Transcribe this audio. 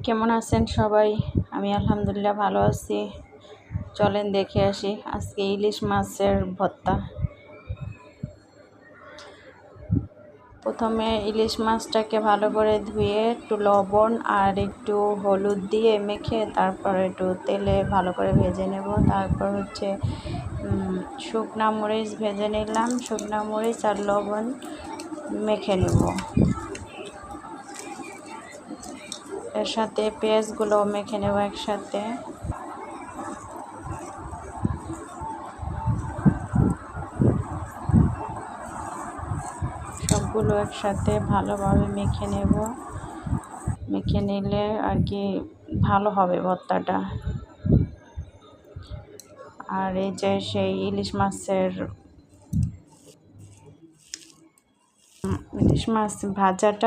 কেমন আছেন সবাই? আমি আলহামদুলিল্লাহ ভালো আছি। চলেন দেখে আসি আজকে ইলিশ মাছের ভর্তা। প্রথমে ইলিশ মাছটাকে ভালো করে ধুয়ে একটু লবণ আর একটু হলুদ দিয়ে মেখে তারপর একটু তেলে ভালো করে ভেজে নেব। তারপর শুকনা মরিচ ভেজে নিলাম, শুকনা মরিচ আর লবণ মেখে নেব। এর সাথে পেঁয়াজগুলো মেখে নেব একসাথে। সবগুলো একসাথে ভালোভাবে মেখে নেব। মেখে নিলে আর কি ভালো হবে ভর্তাটা। আর এই যে সেই ইলিশ মাছ ভাজাটা